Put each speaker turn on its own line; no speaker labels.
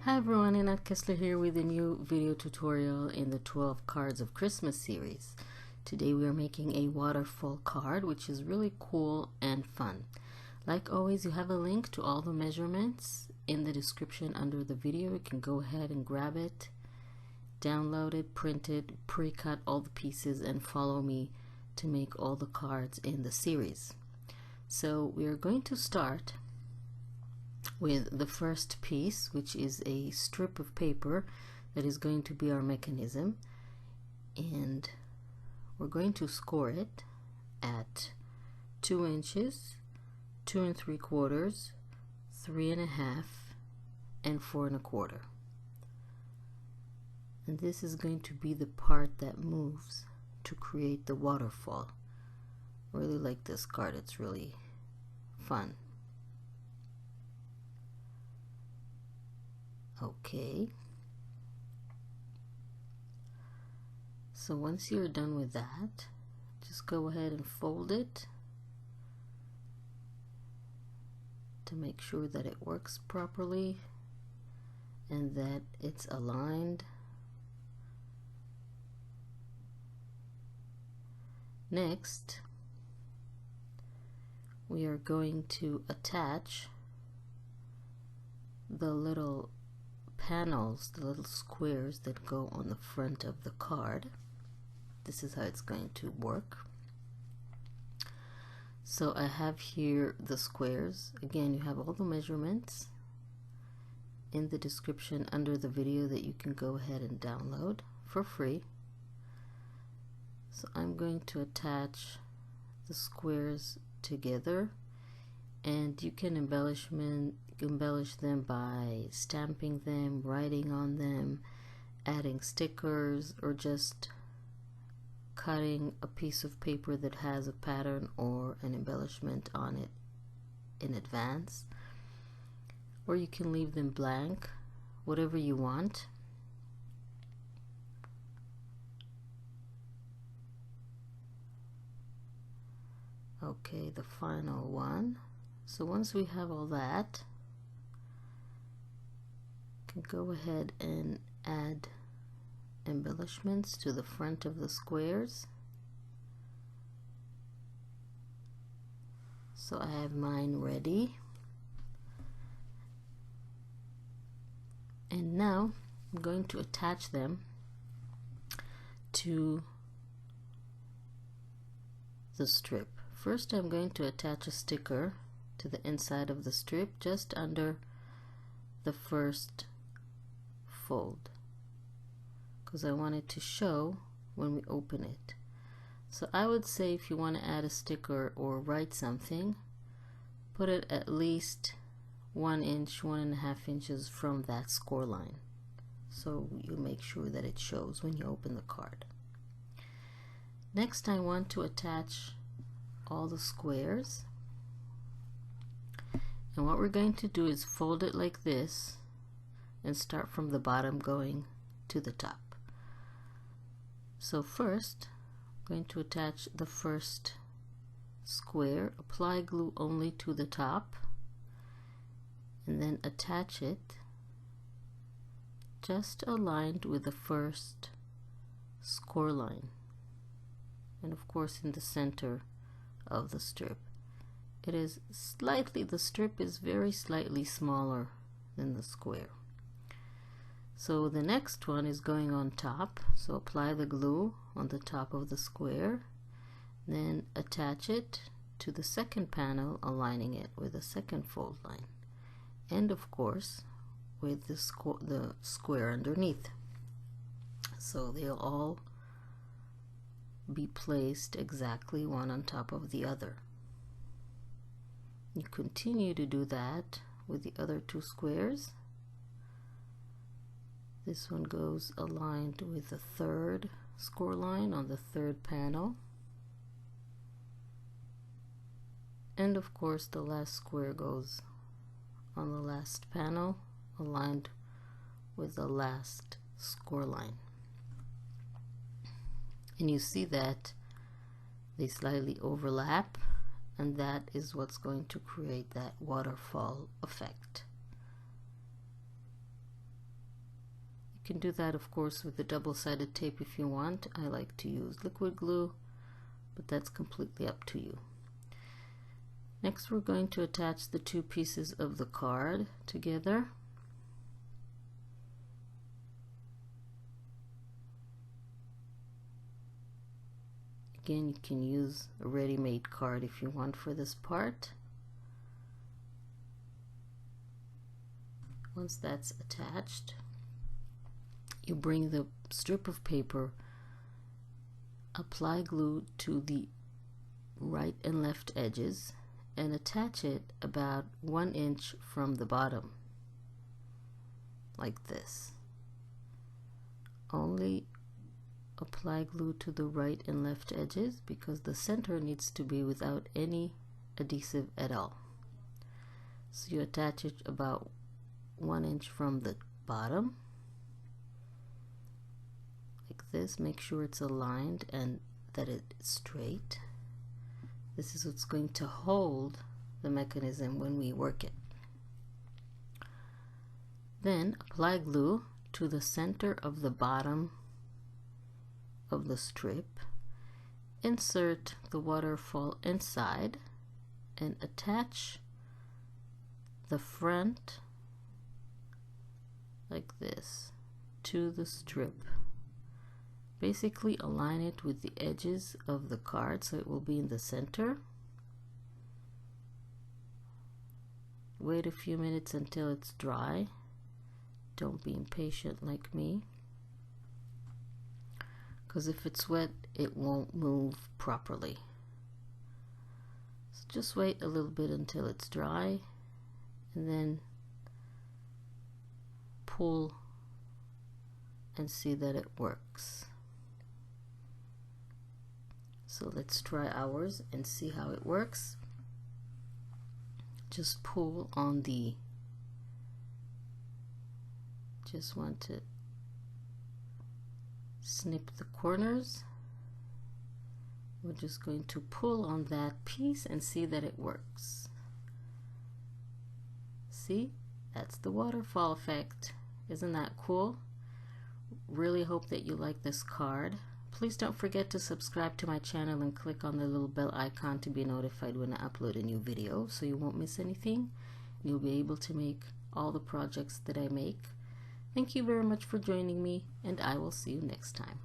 Hi everyone, Annette Kessler here with a new video tutorial in the 12 Cards of Christmas series. Today we are making a waterfall card, which is really cool and fun. Like always, you have a link to all the measurements in the description under the video. You can go ahead and grab it, download it, print it, pre-cut all the pieces, and follow me to make all the cards in the series. So we are going to start with the first piece, which is a strip of paper that is going to be our mechanism, and we're going to score it at 2 inches, 2 3/4, 3 1/2, and 4 1/4. And this is going to be the part that moves to create the waterfall. I really like this card, it's really fun. Okay, so once you're done with that, just go ahead and fold it to make sure that it works properly and that it's aligned. Next, we are going to attach the little panels, the little squares that go on the front of the card. This is how it's going to work. So I have here the squares. Again, you have all the measurements in the description under the video that you can go ahead and download for free. So I'm going to attach the squares together, and you can embellish them by stamping them, writing on them, adding stickers, or just cutting a piece of paper that has a pattern or an embellishment on it in advance. Or you can leave them blank, whatever you want. Okay, the final one. So once we have all that, can go ahead and add embellishments to the front of the squares. So I have mine ready, and now I'm going to attach them to the strip. First, I'm going to attach a sticker to the inside of the strip just under the first fold, because I want it to show when we open it. So I would say if you want to add a sticker or write something, put it at least 1 inch, 1.5 inches from that score line, so you make sure that it shows when you open the card. Next, I want to attach all the squares, and what we're going to do is fold it like this and start from the bottom going to the top. So first, I'm going to attach the first square, apply glue only to the top, and then attach it just aligned with the first score line, and of course in the center of the strip. It is slightly, the strip is very slightly smaller than the square. So the next one is going on top, so apply the glue on the top of the square, then attach it to the second panel, aligning it with the second fold line, and of course with the square underneath. So they'll all be placed exactly one on top of the other. You continue to do that with the other 2 squares. This one goes aligned with the third score line on the third panel, and of course the last square goes on the last panel, aligned with the last score line. And you see that they slightly overlap, and that is what's going to create that waterfall effect. can do that, of course, with the double-sided tape if you want. I like to use liquid glue, but that's completely up to you. Next, we're going to attach the two pieces of the card together. Again, you can use a ready-made card if you want for this part. Once that's attached, you bring the strip of paper, apply glue to the right and left edges, and attach it about 1 inch from the bottom, like this. Only apply glue to the right and left edges because the center needs to be without any adhesive at all. So you attach it about 1 inch from the bottom, like this. Make sure it's aligned and that it's straight. This is what's going to hold the mechanism when we work it. Then apply glue to the center of the bottom of the strip. Insert the waterfall inside and attach the front like this to the strip. Basically align it with the edges of the card so it will be in the center. Wait a few minutes until it's dry. Don't be impatient like me, because if it's wet it won't move properly. So just wait a little bit until it's dry and then pull and see that it works. So let's try ours and see how it works. Just pull on the, just want to snip the corners. We're just going to pull on that piece and see that it works. See, that's the waterfall effect. Isn't that cool? Really hope that you like this card. Please don't forget to subscribe to my channel and click on the little bell icon to be notified when I upload a new video so you won't miss anything. You'll be able to make all the projects that I make. Thank you very much for joining me, and I will see you next time.